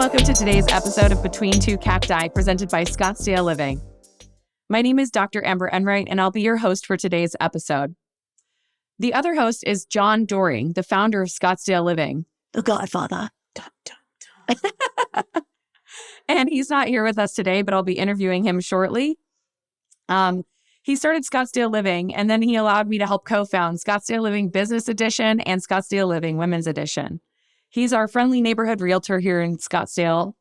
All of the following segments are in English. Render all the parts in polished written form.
welcome to today's episode of Between Two Cacti, presented by Scottsdale Living. My name is Dr. Amber Enright, and I'll be your host for today's episode. The other host is John Doring, the founder of Scottsdale Living. The Godfather. Dun, dun, dun. And he's not here with us today, but I'll be interviewing him shortly. He started Scottsdale Living, and then he allowed me to help co-found Scottsdale Living Business Edition and Scottsdale Living Women's Edition. He's our friendly neighborhood realtor here in Scottsdale.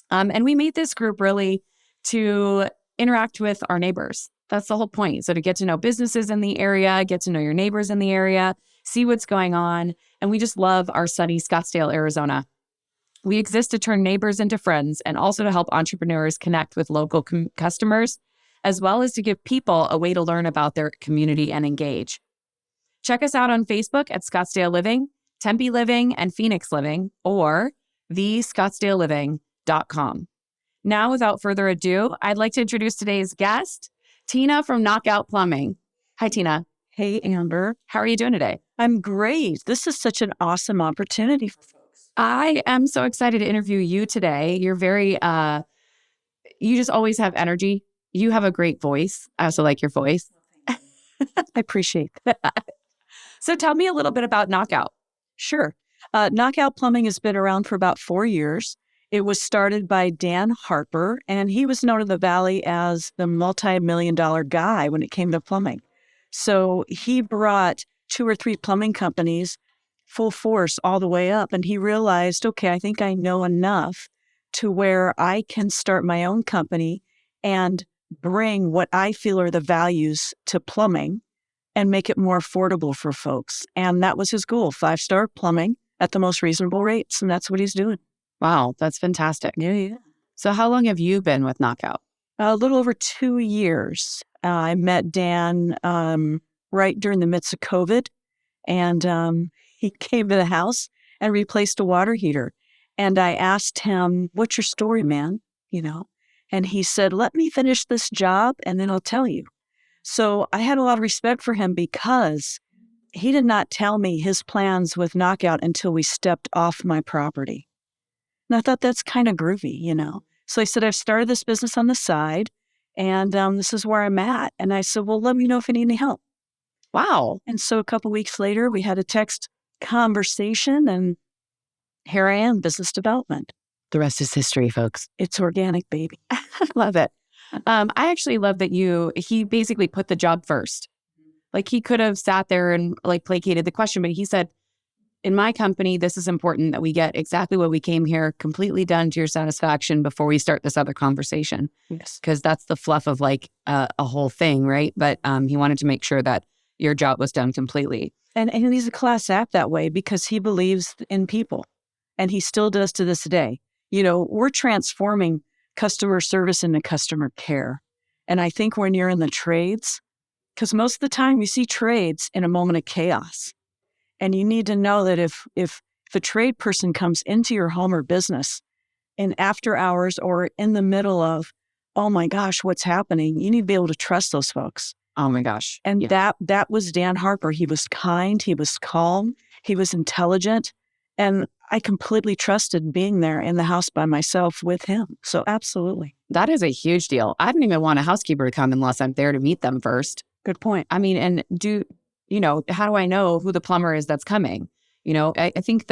And we made this group really to interact with our neighbors. That's the whole point. So to get to know businesses in the area, get to know your neighbors in the area, see what's going on. And we just love our sunny Scottsdale, Arizona. We exist to turn neighbors into friends and also to help entrepreneurs connect with local customers, as well as to give people a way to learn about their community and engage. Check us out on Facebook at Scottsdale Living, Tempe Living, and Phoenix Living, or thescottsdaleliving.com. Now, without further ado, I'd like to introduce today's guest, Tina from Knockout Plumbing. Hi, Tina. Hey, Amber. How are you doing today? I'm great. This is such an awesome opportunity for folks. I am so excited to interview you today. You're very, you just always have energy. You have a great voice. I also like your voice. I appreciate that. So tell me a little bit about Knockout. Sure. Knockout Plumbing has been around for about 4 years. It was started by Dan Harper, and he was known in the Valley as the multi-million-dollar guy when it came to plumbing. So he brought 2 or 3 plumbing companies full force all the way up, and he realized, okay, I think I know enough to where I can start my own company and bring what I feel are the values to plumbing and make it more affordable for folks. And that was his goal, 5-star plumbing at the most reasonable rates. And that's what he's doing. Wow, that's fantastic. Yeah. So how long have you been with Knockout? A little over 2 years. I met Dan right during the midst of COVID. And he came to the house and replaced a water heater. And I asked him, what's your story, man? And he said, let me finish this job and then I'll tell you. So I had a lot of respect for him because he did not tell me his plans with Knockout until we stepped off my property. And I thought that's kind of groovy, So I said, I've started this business on the side and this is where I'm at. And I said, well, let me know if you need any help. Wow. And so a couple weeks later, we had a text conversation and here I am, business development. The rest is history, folks. It's organic, baby. I love it. I actually love that he basically put the job first. Like he could have sat there and placated the question, but he said, in my company, this is important that we get exactly what we came here completely done to your satisfaction before we start this other conversation. Yes. Because that's the fluff of a whole thing, right? But he wanted to make sure that your job was done completely. And he's a class act that way because he believes in people. And he still does to this day. We're transforming customer service into customer care. And I think when you're in the trades, because most of the time you see trades in a moment of chaos. And you need to know that if a trade person comes into your home or business in after hours or in the middle of, oh my gosh, what's happening? You need to be able to trust those folks. Oh my gosh. And that was Dan Harper. He was kind, he was calm, he was intelligent. And I completely trusted being there in the house by myself with him. So absolutely. That is a huge deal. I don't even want a housekeeper to come unless I'm there to meet them first. Good point. I mean, and how do I know who the plumber is that's coming? I think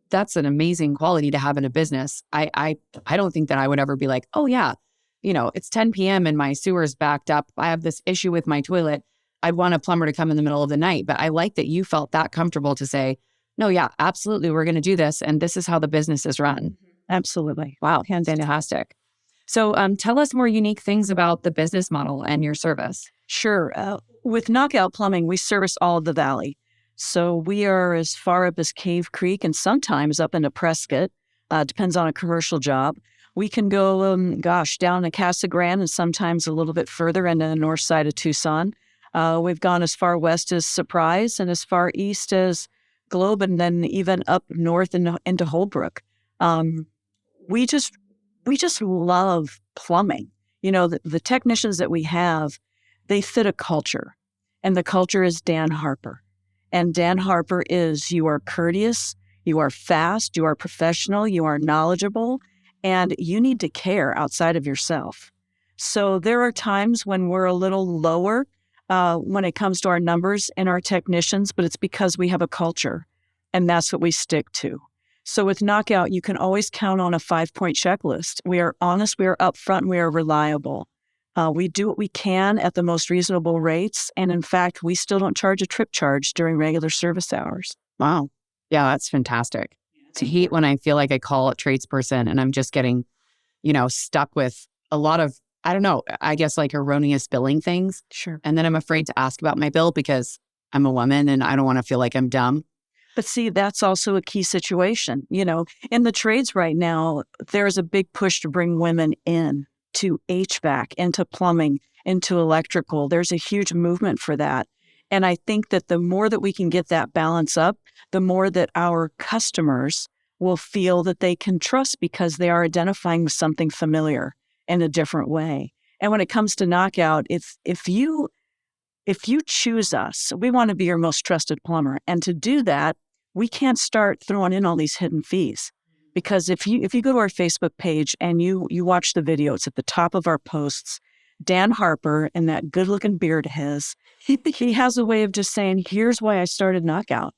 that's an amazing quality to have in a business. I don't think that I would ever be like, oh yeah, it's 10 p.m. and my sewer's backed up. I have this issue with my toilet. I'd want a plumber to come in the middle of the night. But I like that you felt that comfortable to say, no, yeah, absolutely. We're going to do this. And this is how the business is run. Absolutely. Wow. Fantastic. So tell us more unique things about the business model and your service. Sure. With Knockout Plumbing, we service all of the Valley. So we are as far up as Cave Creek and sometimes up into Prescott. Depends on a commercial job. We can go, down to Casa Grande and sometimes a little bit further into the north side of Tucson. We've gone as far west as Surprise and as far east as Globe, and then even up north into Holbrook. We just love plumbing. The technicians that we have, they fit a culture, and the culture is Dan Harper. And Dan Harper is, you are courteous, you are fast, you are professional, you are knowledgeable, and you need to care outside of yourself. So there are times when we're a little lower when it comes to our numbers and our technicians, but it's because we have a culture, and that's what we stick to. So with Knockout, you can always count on a 5-point checklist. We are honest, we are upfront, we are reliable. We do what we can at the most reasonable rates. And in fact, we still don't charge a trip charge during regular service hours. Wow. Yeah, that's fantastic. To hate when I feel like I call a tradesperson and I'm just getting, stuck with a lot of, I don't know, I guess like erroneous billing things. Sure. And then I'm afraid to ask about my bill because I'm a woman and I don't want to feel like I'm dumb. But see, that's also a key situation. In the trades right now, there's a big push to bring women in to HVAC, into plumbing, into electrical. There's a huge movement for that. And I think that the more that we can get that balance up, the more that our customers will feel that they can trust because they are identifying with something familiar in a different way. And when it comes to Knockout, if you choose us, we want to be your most trusted plumber. And to do that, we can't start throwing in all these hidden fees. Because if you go to our Facebook page and you watch the video, it's at the top of our posts. Dan Harper and that good-looking beard of his, he has a way of just saying, here's why I started Knockout.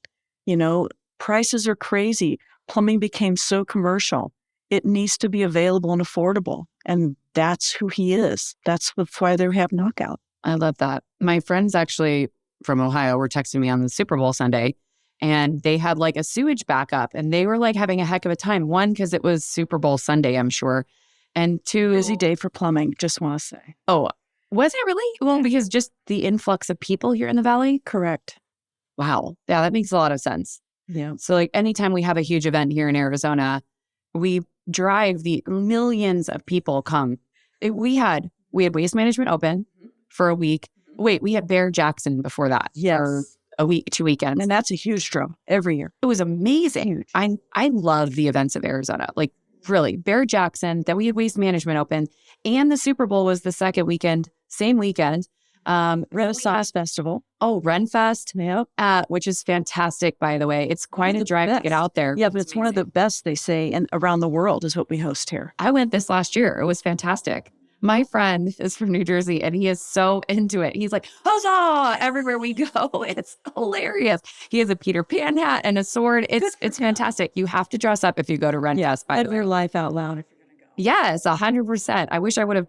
Prices are crazy. Plumbing became so commercial. It needs to be available and affordable. And that's who he is. That's why they have Knockout. I love that. My friends actually from Ohio were texting me on the Super Bowl Sunday, and they had like a sewage backup, and they were like having a heck of a time. One, because it was Super Bowl Sunday, I'm sure. And two, busy day for plumbing, just want to say. Oh, was it really? Well, because just the influx of people here in the Valley? Correct. Wow. Yeah, that makes a lot of sense. Yeah. So like anytime we have a huge event here in Arizona, we drive the millions of people come. We had Waste Management open for a week. Wait, we had Bear Jackson before that. Yes. For a week, 2 weekends. And that's a huge draw every year. It was amazing. I love the events of Arizona. Like really, Bear Jackson, then we had Waste Management open, and the Super Bowl was the second weekend, same weekend. Renaissance Festival. Oh, Renfest. Yep. Which is fantastic, by the way. It's quite a drive to get out there. Yeah, but it's one of the best, they say, and around the world is what we host here. I went this last year. It was fantastic. My friend is from New Jersey, and he is so into it. He's like, huzzah, everywhere we go. It's hilarious. He has a Peter Pan hat and a sword. It's fantastic. You have to dress up if you go to Renfest, by the way. Live your life out loud if you're going to go. Yes, 100%. I wish I would have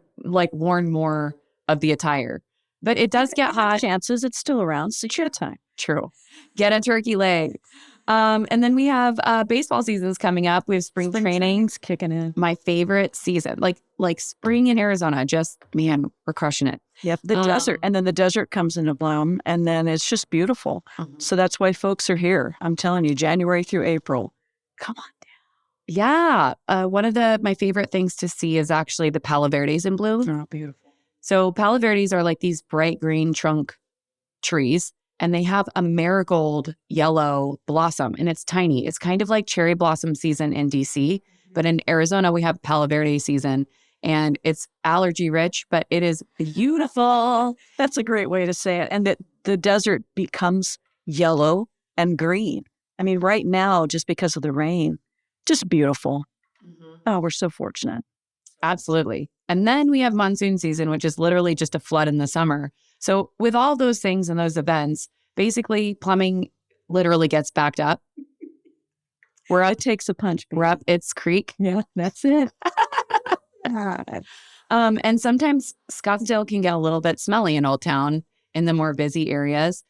worn more of the attire. But it does get hot. Chances, it's still around. So it's your time. True. Get a turkey leg. And then we have baseball seasons coming up. We have spring trainings kicking in. My favorite season, like spring in Arizona. Just, man, we're crushing it. Yep, the desert. And then the desert comes into bloom, and then it's just beautiful. So that's why folks are here. I'm telling you, January through April. Come on down. Yeah. One of my favorite things to see is actually the Palo Verdes in bloom. Oh, beautiful. So Palo Verdes are like these bright green trunk trees, and they have a marigold yellow blossom, and it's tiny. It's kind of like cherry blossom season in DC, but in Arizona, we have Palo Verde season, and it's allergy rich, but it is beautiful. That's a great way to say it. And that the desert becomes yellow and green. I mean, right now, just because of the rain, just beautiful. Oh, we're so fortunate. Absolutely. And then we have monsoon season, which is literally just a flood in the summer. So with all those things and those events, basically plumbing literally gets backed up. It takes a punch. We're up its creek. Yeah, that's it. And sometimes Scottsdale can get a little bit smelly in Old Town in the more busy areas.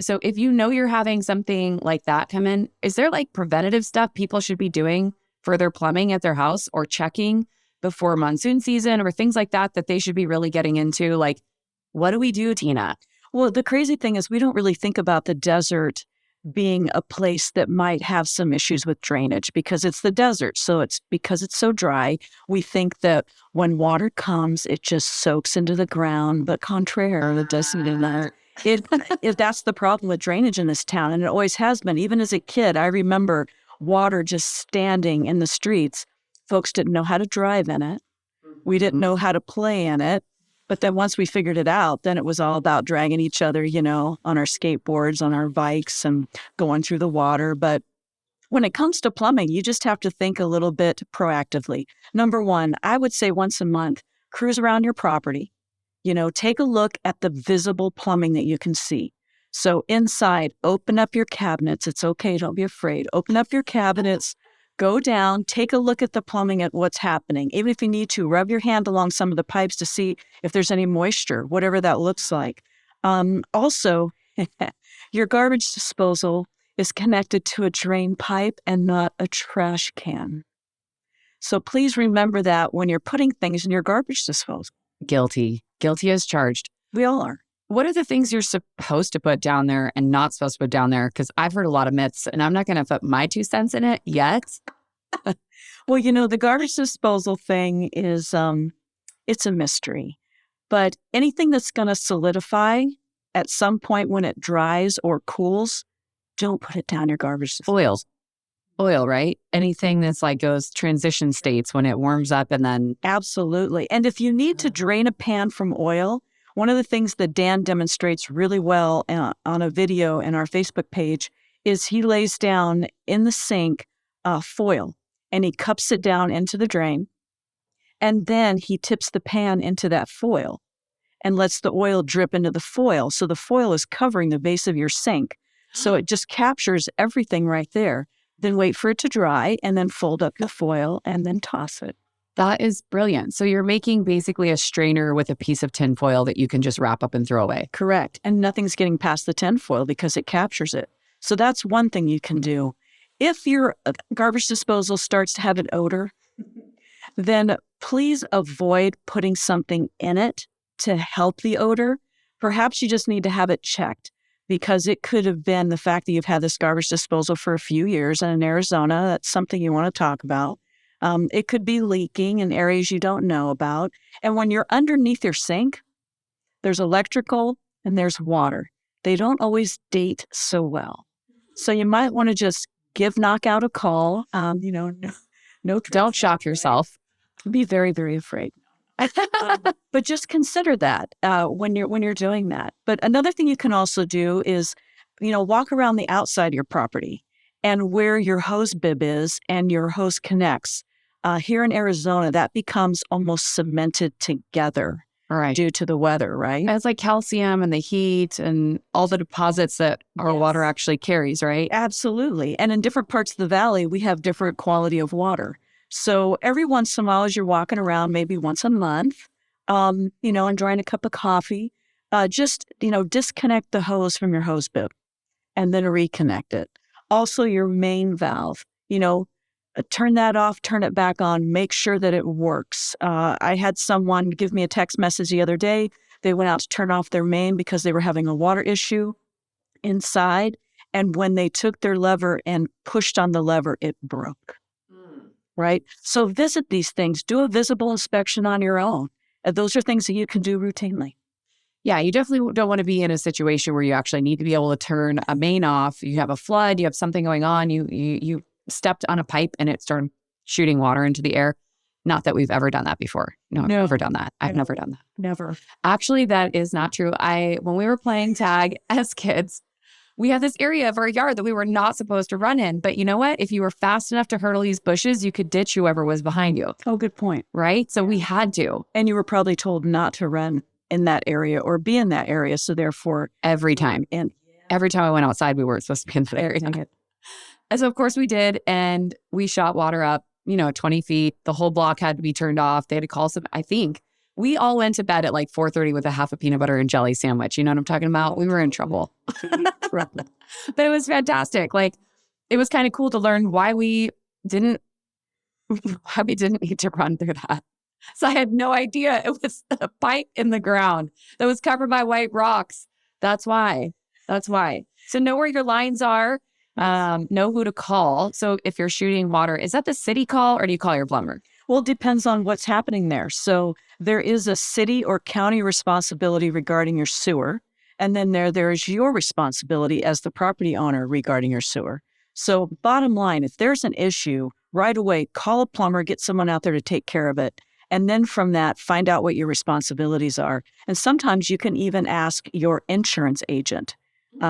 So if you know you're having something like that come in, is there like preventative stuff people should be doing for their plumbing at their house or checking before monsoon season or things like that they should be really getting into? Like, what do we do, Tina? Well, the crazy thing is we don't really think about the desert being a place that might have some issues with drainage because it's the desert. So it's because it's so dry. We think that when water comes, it just soaks into the ground, but contraire, it doesn't do that. That's the problem with drainage in this town. And it always has been. Even as a kid, I remember water just standing in the streets. Folks didn't know how to drive in it. We didn't know how to play in it. But then once we figured it out, then it was all about dragging each other, on our skateboards, on our bikes and going through the water. But When it comes to plumbing, you just have to think a little bit proactively. Number one, I would say once a month, cruise around your property. Take a look at the visible plumbing that you can see. So inside, open up your cabinets. It's okay. Don't be afraid. Open up your cabinets, go down, take a look at the plumbing, at what's happening. Even if you need to, rub your hand along some of the pipes to see if there's any moisture, whatever that looks like. Also, your garbage disposal is connected to a drain pipe and not a trash can. So please remember that when you're putting things in your garbage disposal. Guilty as charged. We all are. What are the things you're supposed to put down there and not supposed to put down there? Because I've heard a lot of myths, and I'm not going to put my 2 cents in it yet. Well, the garbage disposal thing is, it's a mystery. But anything that's going to solidify at some point when it dries or cools, don't put it down your garbage disposal. Oil, right? Anything that's like goes transition states when it warms up and then... Absolutely. And if you need to drain a pan from oil, one of the things that Dan demonstrates really well on a video in our Facebook page is he lays down in the sink foil and he cups it down into the drain. And then he tips the pan into that foil and lets the oil drip into the foil. So the foil is covering the base of your sink. So it just captures everything right there. Then wait for it to dry and then fold up the foil and then toss it. That is brilliant. So you're making basically a strainer with a piece of tin foil that you can just wrap up and throw away. Correct. And nothing's getting past the tin foil because it captures it. So that's one thing you can do. If your garbage disposal starts to have an odor, then please avoid putting something in it to help the odor. Perhaps you just need to have it checked, because it could have been the fact that you've had this garbage disposal for a few years. And in Arizona, that's something you want to talk about. It could be leaking in areas you don't know about. And when you're underneath your sink, there's electrical and there's water. They don't always date so well. So you might want to just give Knockout a call. No, don't shock yourself. Be very, very afraid. But just consider that when you're doing that. But another thing you can also do is, walk around the outside of your property and where your hose bib is and your hose connects. Here in Arizona, that becomes almost cemented together due to the weather, right? It's like calcium and the heat and all the deposits that our water actually carries, right? Absolutely. And in different parts of the valley, we have different quality of water. So every once in a while, as you're walking around, maybe once a month, enjoying a cup of coffee, just disconnect the hose from your hose bib and then reconnect it. Also, your main valve, turn that off, turn it back on, make sure that it works. I had someone give me a text message the other day. They went out to turn off their main because they were having a water issue inside. And when they took their lever and pushed on the lever, it broke. Right? So visit these things. Do a visible inspection on your own. Those are things that you can do routinely. Yeah, you definitely don't want to be in a situation where you actually need to be able to turn a main off. You have a flood, you have something going on, you stepped on a pipe and it started shooting water into the air. Not that we've ever done that before. No, I've never done that. I've never done that. Never. Actually, that is not true. When we were playing tag as kids, we had this area of our yard that we were not supposed to run in. But you know what? If you were fast enough to hurdle these bushes, you could ditch whoever was behind you. Oh, good point. Right? So we had to. And you were probably told not to run in that area or be in that area. So therefore, every time. And every time I went outside, we weren't supposed to be in that area. And so, of course, we did. And we shot water up, 20 feet. The whole block had to be turned off. They had to call I think. We all went to bed at like 4:30 with a half a peanut butter and jelly sandwich. You know what I'm talking about? We were in trouble. But it was fantastic. Like, it was kind of cool to learn why we didn't need to run through that. So I had no idea it was a pipe in the ground that was covered by white rocks. That's why. So know where your lines are. Know who to call. So if you're shooting water, is that the city call or do you call your plumber? Well, it depends on what's happening there. So there is a city or county responsibility regarding your sewer. And then there is your responsibility as the property owner regarding your sewer. So bottom line, if there's an issue, right away, call a plumber, get someone out there to take care of it. And then from that, find out what your responsibilities are. And sometimes you can even ask your insurance agent.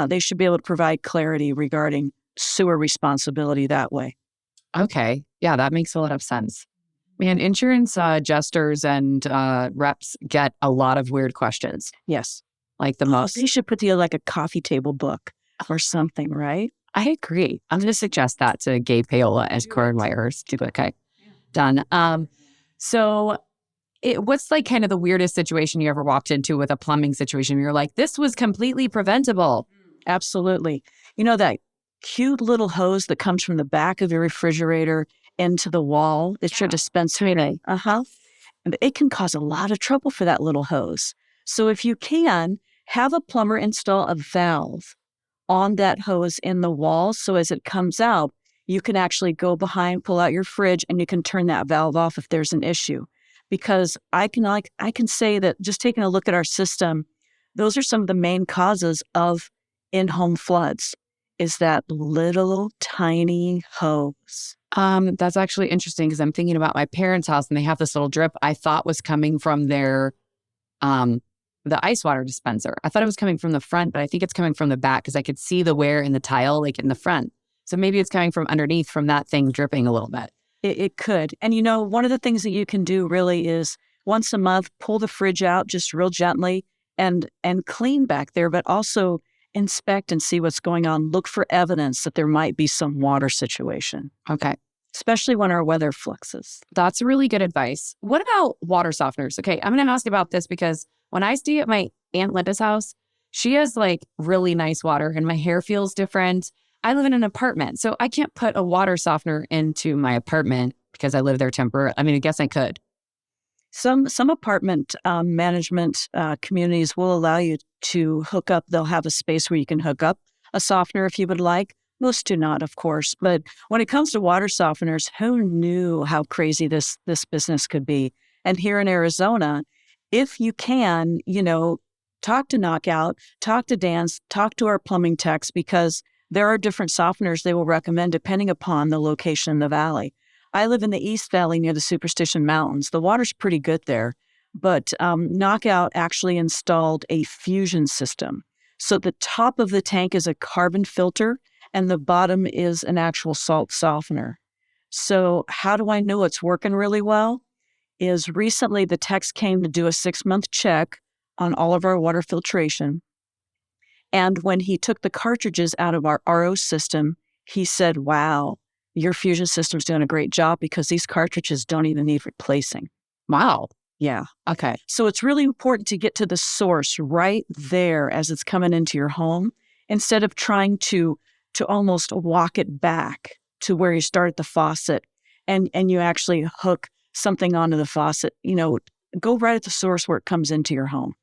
They should be able to provide clarity regarding sewer responsibility that way. Okay. Yeah, that makes a lot of sense. Man, insurance adjusters and reps get a lot of weird questions, Yes. like the Oh, most. they should put together like a coffee table book or something, right? I agree. I'm going to suggest that to Gabe Paola as Corin Wires. Okay, done. So what's like kind of the weirdest situation you ever walked into with a plumbing situation? You're like, this was completely preventable. Absolutely. You know that cute little hose that comes from the back of your refrigerator into the wall? It's your dispenser. Uh-huh. And it can cause a lot of trouble for that little hose. So if you can, have a plumber install a valve on that hose in the wall. So as it comes out, you can actually go behind, pull out your fridge, and you can turn that valve off if there's an issue. Because I can say that just taking a look at our system, those are some of the main causes of in-home floods, is that little tiny hose. That's actually interesting because I'm thinking about my parents' house and they have this little drip I thought was coming from their the ice water dispenser. I thought it was coming from the front, but I think it's coming from the back because I could see the wear in the tile like in the front. So maybe it's coming from underneath from that thing dripping a little bit. It could. And you know, one of the things that you can do really is once a month, pull the fridge out just real gently and clean back there, but also inspect and see what's going on. Look for evidence that there might be some water situation. Okay. Especially when our weather fluxes. That's really good advice. What about water softeners? Okay, I'm going to ask about this because when I stay at my Aunt Linda's house, she has like really nice water and my hair feels different. I live in an apartment, so I can't put a water softener into my apartment because I live there temporarily. I mean, I guess I could. Some apartment management communities will allow you to hook up. They'll have a space where you can hook up a softener if you would like. Most do not, of course. But when it comes to water softeners, who knew how crazy this business could be? And here in Arizona, if you can, talk to Knockout, talk to Dan's, talk to our plumbing techs, because there are different softeners they will recommend depending upon the location in the valley. I live in the East Valley near the Superstition Mountains. The water's pretty good there, but Knockout actually installed a fusion system. So the top of the tank is a carbon filter, and the bottom is an actual salt softener. So how do I know it's working really well? Is recently the techs came to do a 6-month check on all of our water filtration. And when he took the cartridges out of our RO system, he said, wow, your fusion system's doing a great job because these cartridges don't even need replacing. Wow. Yeah. Okay. So it's really important to get to the source right there as it's coming into your home, instead of trying to almost walk it back to where you start at the faucet and you actually hook something onto the faucet. Go right at the source where it comes into your home.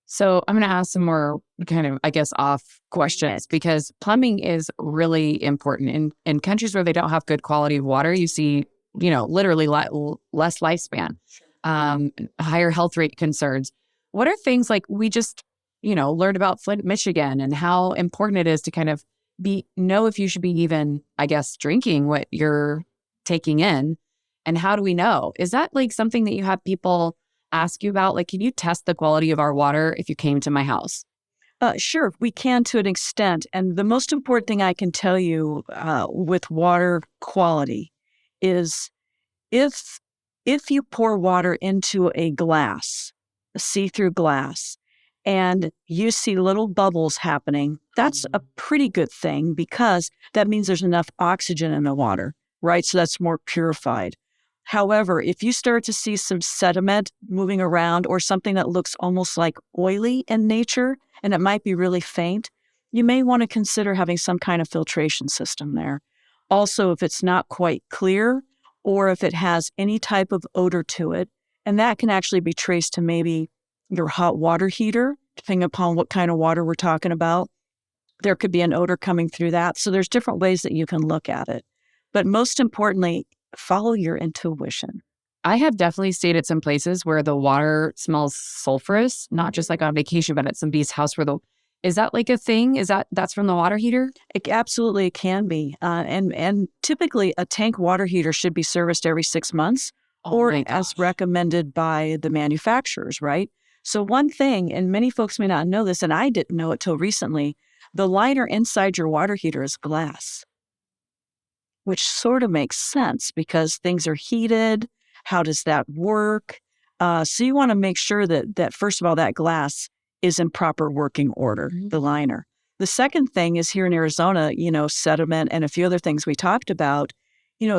So I'm going to ask some more kind of, I guess, off questions because plumbing is really important. In countries where they don't have good quality of water, you see, literally less lifespan, higher health rate concerns. What are things like we just, learned about Flint, Michigan, and how important it is to kind of know if you should be even, I guess, drinking what you're taking in? And how do we know? Is that like something that you have people ask you about? Like, can you test the quality of our water if you came to my house? Sure, we can to an extent. And the most important thing I can tell you with water quality is if you pour water into a glass, a see-through glass, and you see little bubbles happening, that's a pretty good thing because that means there's enough oxygen in the water, right? So that's more purified. However, if you start to see some sediment moving around or something that looks almost like oily in nature, and it might be really faint, you may want to consider having some kind of filtration system there. Also, if it's not quite clear or if it has any type of odor to it, and that can actually be traced to maybe your hot water heater, depending upon what kind of water we're talking about. There could be an odor coming through that. So there's different ways that you can look at it. But most importantly, follow your intuition. I have definitely stayed at some places where the water smells sulfurous, not just like on vacation, but at somebody's house where is that like a thing? That's from the water heater? It absolutely can be. And typically a tank water heater should be serviced every 6 months or as recommended by the manufacturers, right? So one thing, and many folks may not know this, and I didn't know it till recently, the liner inside your water heater is glass, which sort of makes sense because things are heated. How does that work? So you want to make sure that first of all, that glass is in proper working order, the liner. The second thing is here in Arizona, sediment and a few other things we talked about,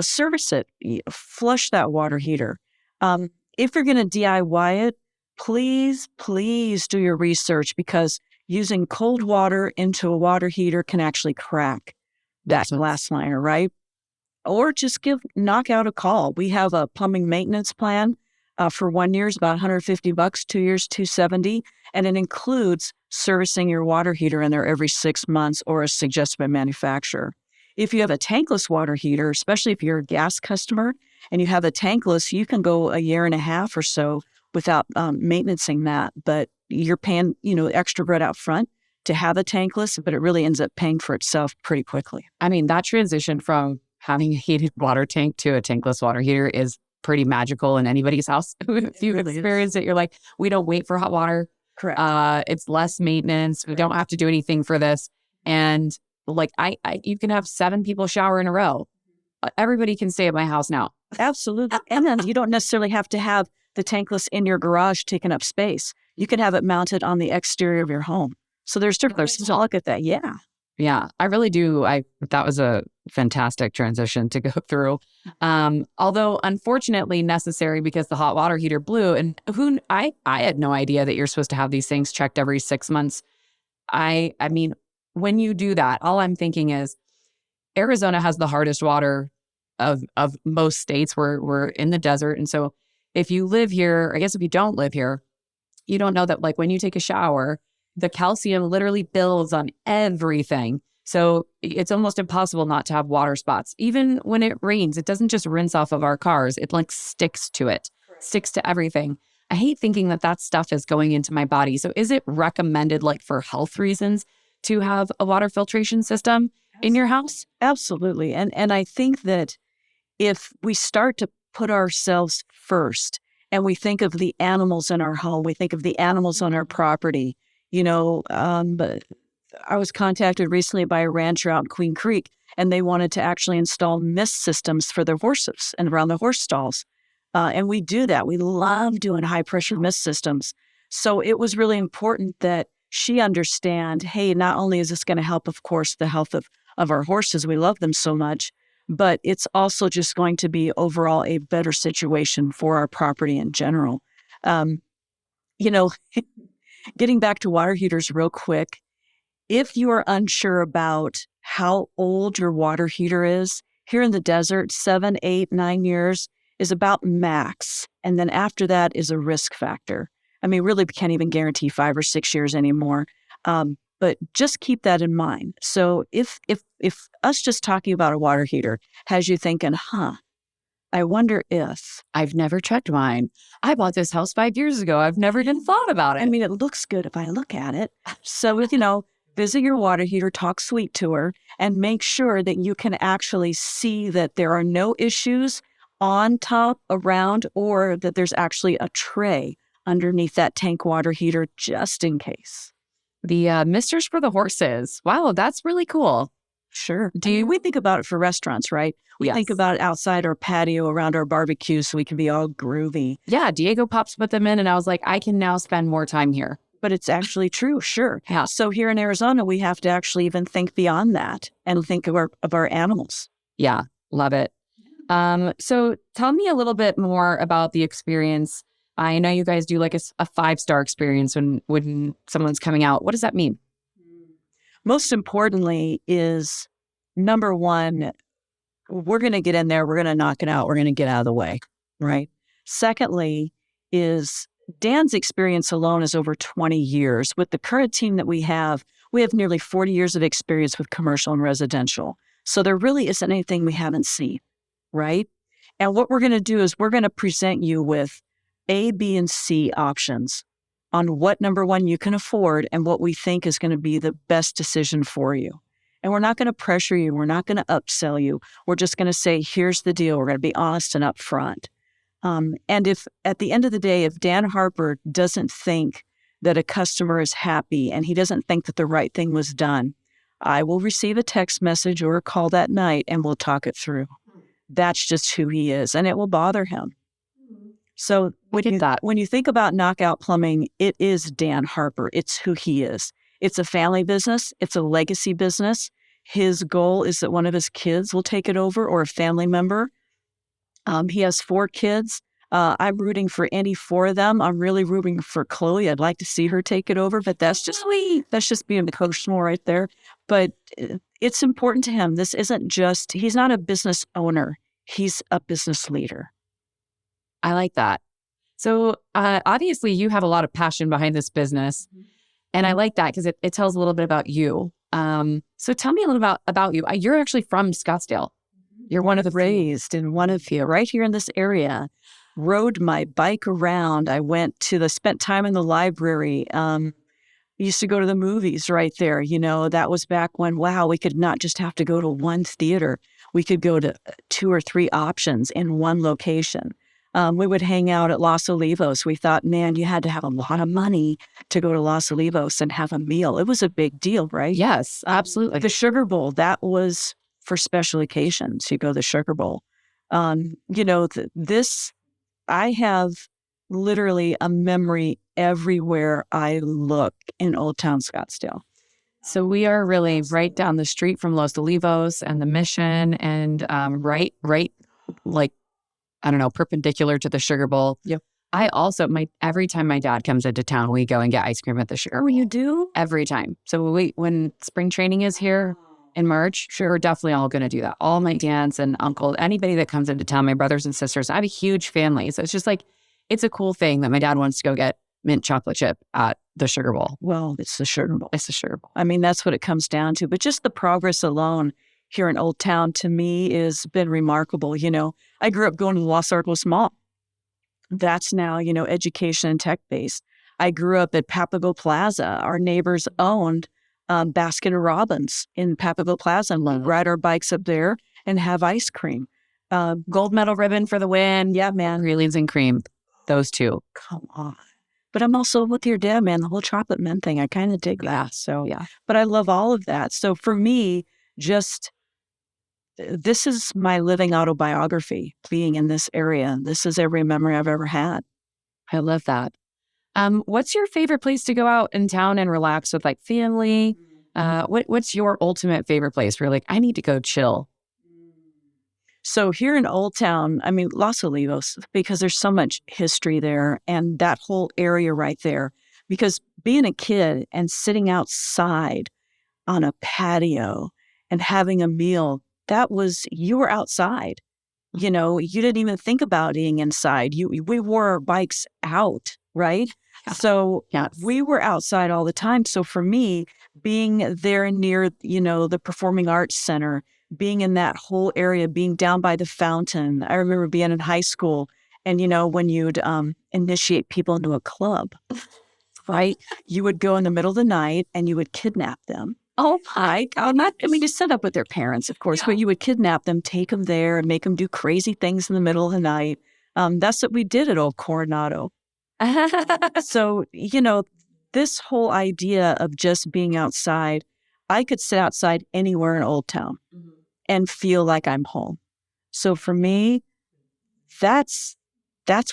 service it, flush that water heater. If you're going to DIY it, please do your research because using cold water into a water heater can actually crack that glass liner, right? Or just knock out a call. We have a plumbing maintenance plan for 1 year is about $150, 2 years, $270, and it includes servicing your water heater in there every 6 months or as suggested by manufacturer. If you have a tankless water heater, especially if you're a gas customer and you have a tankless, you can go a year and a half or so without maintaining that, but you're paying, extra bread out front to have a tankless, but it really ends up paying for itself pretty quickly. I mean, that transition from having a heated water tank to a tankless water heater is pretty magical in anybody's house. If you experience it, you're like, we don't wait for hot water. Correct. It's less maintenance. We don't have to do anything for this. And like you can have 7 people shower in a row. Everybody can stay at my house now. Absolutely. And then you don't necessarily have to have the tankless in your garage taking up space. You can have it mounted on the exterior of your home. So there's different. So look at that. Yeah. Yeah, I really do. That was a fantastic transition to go through. Although unfortunately necessary because the hot water heater blew. And I had no idea that you're supposed to have these things checked every 6 months. I mean, when you do that, all I'm thinking is Arizona has the hardest water of most states. We're in the desert. And so if you live here, I guess if you don't live here, you don't know that like when you take a shower, the calcium literally builds on everything. So it's almost impossible not to have water spots. Even when it rains, it doesn't just rinse off of our cars. It like sticks to it, sticks to everything. I hate thinking that stuff is going into my body. So is it recommended like for health reasons to have a water filtration system in your house? Absolutely. And I think that if we start to put ourselves first and we think of the animals in our home, we think of the animals on our property, but I was contacted recently by a rancher out in Queen Creek, and they wanted to actually install mist systems for their horses and around the horse stalls. And we do that. We love doing high-pressure mist systems. So it was really important that she understand, hey, not only is this going to help, of course, the health of our horses, we love them so much, but it's also just going to be overall a better situation for our property in general. Getting back to water heaters real quick, if you are unsure about how old your water heater is, here in the desert, 7, 8, 9 years is about max. And then after that is a risk factor. I mean, really we can't even guarantee 5 or 6 years anymore. But just keep that in mind. So if us just talking about a water heater has you thinking, I wonder if. I've never checked mine. I bought this house 5 years ago. I've never even thought about it. I mean, it looks good if I look at it. So, visit your water heater, talk sweet to her, and make sure that you can actually see that there are no issues on top, around, or that there's actually a tray underneath that tank water heater just in case. The misters for the horses. Wow, that's really cool. Sure. We think about it for restaurants, right? We think about it outside our patio around our barbecue so we can be all groovy. Yeah, Diego Pops put them in and I was like, I can now spend more time here. But it's actually true, sure. Yeah. So here in Arizona, we have to actually even think beyond that and think of our animals. Yeah, love it. So tell me a little bit more about the experience. I know you guys do like a 5-star experience when someone's coming out. What does that mean? Most importantly is, number one, we're going to get in there, we're going to knock it out, we're going to get out of the way, right? Secondly is Dan's experience alone is over 20 years. With the current team that we have nearly 40 years of experience with commercial and residential. So there really isn't anything we haven't seen, right? And what we're going to do is we're going to present you with A, B, and C options on what, number one, you can afford and what we think is going to be the best decision for you. And we're not going to pressure you. We're not going to upsell you. We're just going to say, here's the deal. We're going to be honest and upfront. And if at the end of the day, if Dan Harper doesn't think that a customer is happy and he doesn't think that the right thing was done, I will receive a text message or a call that night and we'll talk it through. That's just who he is, and it will bother him. So when you think about Knockout Plumbing, it is Dan Harper. It's who he is. It's a family business. It's a legacy business. His goal is that one of his kids will take it over or a family member. He has 4 kids. I'm rooting for any 4 of them. I'm really rooting for Chloe. I'd like to see her take it over, but that's just being emotional right there. But it's important to him. This isn't just, he's not a business owner. He's a business leader. I like that. So obviously you have a lot of passion behind this business. And I like that because it tells a little bit about you. So tell me a little about you. You're actually from Scottsdale. You're one of the raised in one of you right here in this area. Rode my bike around. I spent time in the library. Used to go to the movies right there. That was back when, we could not just have to go to one theater. We could go to 2 or 3 options in one location. We would hang out at Los Olivos. We thought, man, you had to have a lot of money to go to Los Olivos and have a meal. It was a big deal, right? Yes, absolutely. The Sugar Bowl, that was for special occasions. You go to the Sugar Bowl. I have literally a memory everywhere I look in Old Town Scottsdale. So we are really right down the street from Los Olivos and the Mission and right, like, I don't know, perpendicular to the Sugar Bowl. Yep. I also, every time my dad comes into town, we go and get ice cream at the Sugar Bowl. Oh, you do? Every time. So when spring training is here in March, sure, we're definitely all going to do that. All my aunts and uncles, anybody that comes into town, my brothers and sisters. I have a huge family. So it's just like, it's a cool thing that my dad wants to go get mint chocolate chip at the Sugar Bowl. Well, it's the Sugar Bowl. It's the Sugar Bowl. I mean, that's what it comes down to. But just the progress alone here in Old Town, to me, has been remarkable. I grew up going to the Los Arcos Mall. That's now, education and tech-based. I grew up at Papago Plaza. Our neighbors owned Baskin Robbins in Papago Plaza, and we'd ride our bikes up there and have ice cream. Gold medal ribbon for the win. Yeah, man. Pralines and cream. Those 2. Come on. But I'm also with your dad, man. The whole chocolate mint thing, I kind of dig that. So, yeah. But I love all of that. So for me, this is my living autobiography, being in this area. This is every memory I've ever had. I love that. What's your favorite place to go out in town and relax with, like, family? What's your ultimate favorite place where you're like, I need to go chill? So here in Old Town, I mean, Los Olivos, because there's so much history there and that whole area right there. Because being a kid and sitting outside on a patio and having a meal, you were outside. You didn't even think about being inside. We wore our bikes out, right? Yeah. So yes. We were outside all the time. So for me, being there near, the Performing Arts Center, being in that whole area, being down by the fountain. I remember being in high school and, when you'd initiate people into a club, right? You would go in the middle of the night and you would kidnap them. Oh my God. Just set up with their parents, of course, but you would kidnap them, take them there and make them do crazy things in the middle of the night. That's what we did at Old Coronado. So, this whole idea of just being outside, I could sit outside anywhere in Old Town and feel like I'm home. So for me, that's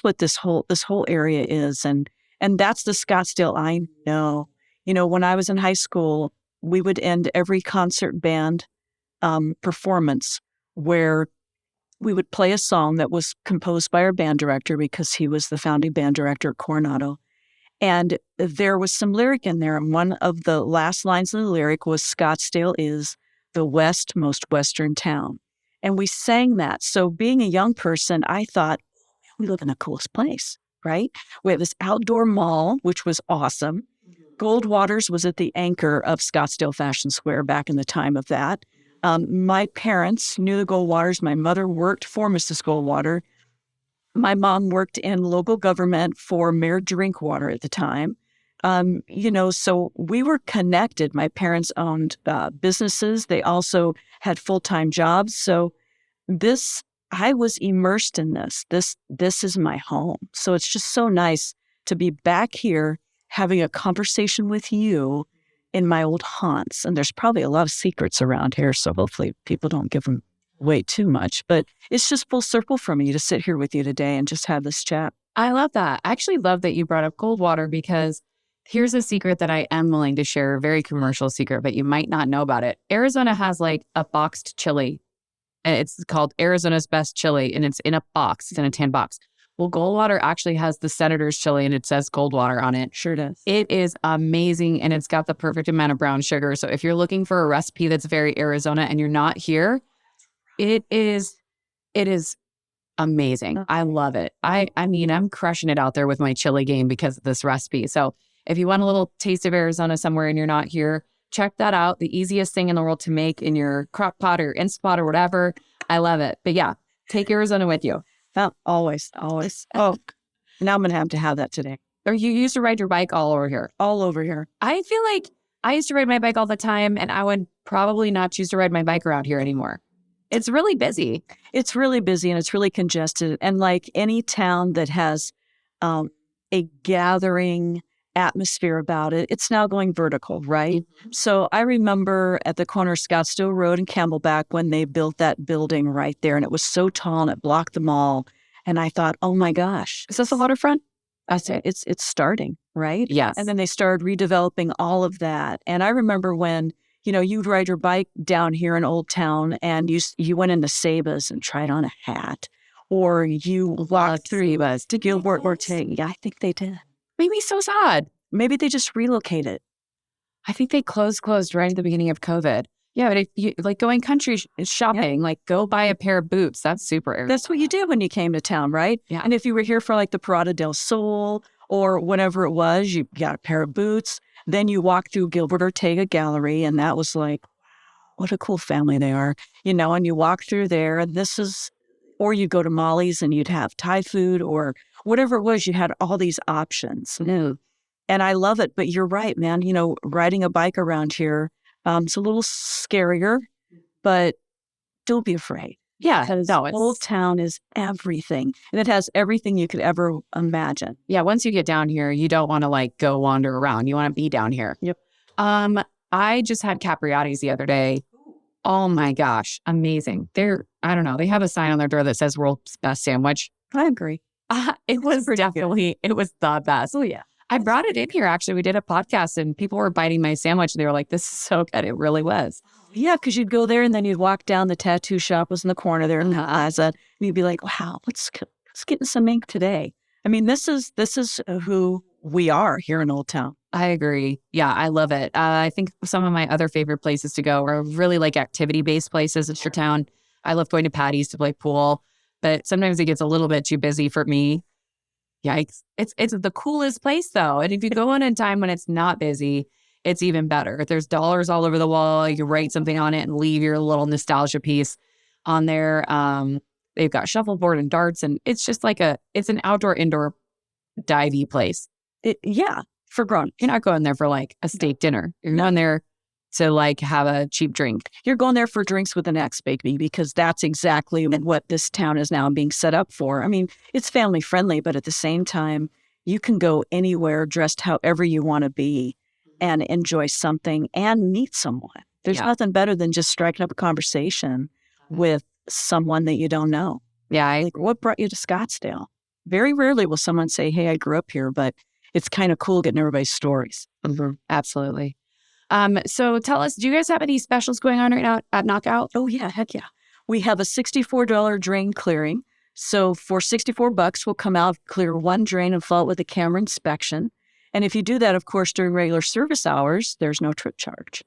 what this whole area is. And that's the Scottsdale I know. When I was in high school, we would end every concert band performance where we would play a song that was composed by our band director because he was the founding band director at Coronado. And there was some lyric in there. And one of the last lines of the lyric was, Scottsdale is the most western town. And we sang that. So being a young person, I thought, we live in the coolest place, right? We have this outdoor mall, which was awesome. Goldwater's was at the anchor of Scottsdale Fashion Square back in the time of that. My parents knew the Goldwaters. My mother worked for Mrs. Goldwater. My mom worked in local government for Mayor Drinkwater at the time. So we were connected. My parents owned businesses. They also had full-time jobs. So I was immersed in this. This is my home. So it's just so nice to be back here having a conversation with you in my old haunts. And there's probably a lot of secrets around here, so hopefully people don't give them away too much. But it's just full circle for me to sit here with you today and just have this chat. I love that. I actually love that you brought up cold water because here's a secret that I am willing to share, a very commercial secret, but you might not know about it. Arizona has like a boxed chili. And it's called Arizona's Best Chili, and it's in a box. It's in a tin box. Well, Goldwater actually has the Senator's chili, and it says Goldwater on it. Sure does. It is amazing, and it's got the perfect amount of brown sugar. So if you're looking for a recipe that's very Arizona and you're not here, it is amazing. I love it. I mean, I'm crushing it out there with my chili game because of this recipe. So if you want a little taste of Arizona somewhere and you're not here, check that out. The easiest thing in the world to make in your crock pot or Instant Pot or whatever. I love it. But yeah, take Arizona with you. Always. Oh, now I'm going to have that today. Or you used to ride your bike all over here. All over here. I feel like I used to ride my bike all the time, and I would probably not choose to ride my bike around here anymore. It's really busy. It's really busy and it's really congested. And like any town that has a gathering atmosphere about it, it's now going vertical, right? Mm-hmm. So I remember at the corner of Scottsdale Road and Camelback when they built that building right there, and it was so tall and it blocked the mall. And I thought, oh my gosh, Is this the waterfront? I said, it's starting, right? Yes. And then they started redeveloping all of that. And I remember when, you'd ride your bike down here in Old Town and you went into Sabas and tried on a hat, or you walked through to Gilbert Ortega. Yeah, I think they did. Made me so sad. Maybe they just relocated. I think they closed right at the beginning of COVID. Yeah, but if you like going country shopping, like go buy a pair of boots. That's super Arizona. That's what you did when you came to town, right? Yeah. And if you were here for like the Parada del Sol or whatever it was, you got a pair of boots. Then you walked through Gilbert Ortega Gallery, and that was like, wow, what a cool family they are. And you walk through there, and or you go to Molly's and you'd have Thai food or whatever it was. You had all these options. No. And I love it. But you're right, man. Riding a bike around here, it's a little scarier, but don't be afraid. Yeah. Because No, it's Old Town is everything. And it has everything you could ever imagine. Yeah, once you get down here, you don't want to like go wander around. You want to be down here. Yep. I just had capriati's the other day. Oh my gosh, amazing. I don't know, they have a sign on their door that says world's best sandwich. I agree. It was the best. Oh, yeah. I brought it in here, actually. We did a podcast and people were biting my sandwich and they were like, this is so good. It really was. Yeah, because you'd go there and then you'd walk down, the tattoo shop was in the corner there in the plaza, and you'd be like, wow, let's get some ink today. I mean, this is who we are here in Old Town. I agree. Yeah, I love it. I think some of my other favorite places to go are really like activity-based places in your town. I love going to Patty's to play pool, but sometimes it gets a little bit too busy for me. Yikes. It's the coolest place though. And if you go in a time when it's not busy, it's even better. If there's dollars all over the wall, you can write something on it and leave your little nostalgia piece on there. They've got shuffleboard and darts, and it's just like it's an outdoor-indoor divey place. Yeah, for grown. You're not going there for like a steak dinner. You're going there to like have a cheap drink. You're going there for drinks with an X, baby, because that's exactly what this town is now being set up for. I mean, it's family friendly, but at the same time, you can go anywhere dressed however you want to be and enjoy something and meet someone. There's nothing better than just striking up a conversation with someone that you don't know. Yeah. Like, what brought you to Scottsdale? Very rarely will someone say, hey, I grew up here, but it's kind of cool getting everybody's stories. Mm-hmm. Absolutely. So tell us, do you guys have any specials going on right now at Knockout? Oh, yeah. Heck yeah. We have a $64 drain clearing. So for $64, we'll come out, clear one drain and fill it with a camera inspection. And if you do that, of course, during regular service hours, there's no trip charge.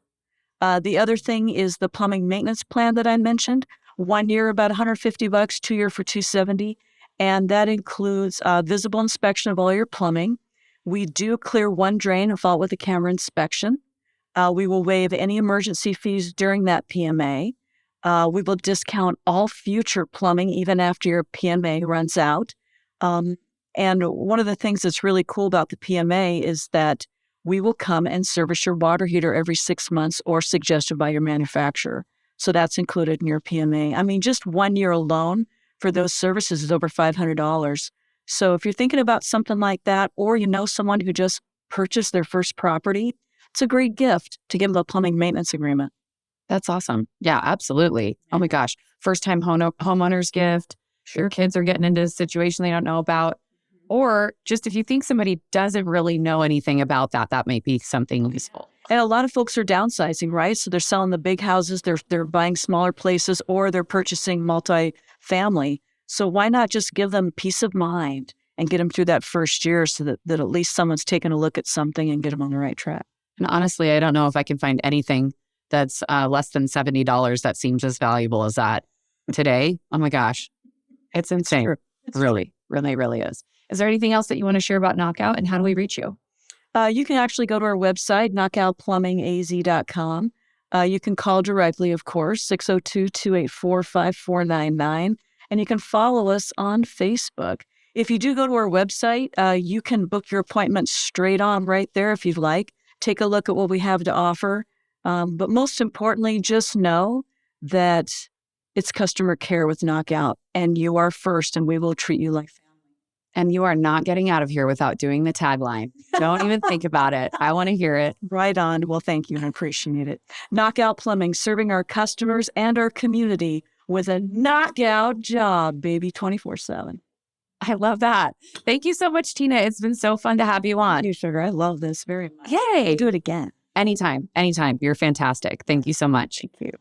The other thing is the plumbing maintenance plan that I mentioned. 1 year, about $150, 2 year for $270. And that includes visible inspection of all your plumbing. We do clear one drain and fill it with a camera inspection. We will waive any emergency fees during that PMA. We will discount all future plumbing even after your PMA runs out. And one of the things that's really cool about the PMA is that we will come and service your water heater every 6 months or suggested by your manufacturer. So that's included in your PMA. I mean, just 1 year alone for those services is over $500. So if you're thinking about something like that, or you know someone who just purchased their first property, it's a great gift to give them a plumbing maintenance agreement. That's awesome. Yeah, absolutely. Oh my gosh. First time homeowner's gift. Your kids are getting into a situation they don't know about. Or just if you think somebody doesn't really know anything about that, that might be something useful. And a lot of folks are downsizing, right? So they're selling the big houses, they're buying smaller places, or they're purchasing multi-family. So why not just give them peace of mind and get them through that first year so that at least someone's taking a look at something and get them on the right track? And honestly, I don't know if I can find anything that's less than $70 that seems as valuable as that today. Oh my gosh. It's insane. It's really, really, really is. Is there anything else that you want to share about Knockout, and how do we reach you? You can actually go to our website, knockoutplumbingaz.com. You can call directly, of course, 602-284-5499. And you can follow us on Facebook. If you do go to our website, you can book your appointment straight on right there if you'd like. Take a look at what we have to offer. But most importantly, just know that it's customer care with Knockout, and you are first, and we will treat you like family. And you are not getting out of here without doing the tagline. Don't even think about it. I want to hear it. Right on. Well, thank you. I appreciate it. Knockout Plumbing, serving our customers and our community with a knockout job, baby, 24/7. I love that. Thank you so much, Tina. It's been so fun to have you on. Thank you, sugar. I love this very much. Yay. Do it again. Anytime. Anytime. You're fantastic. Thank you so much. Thank you.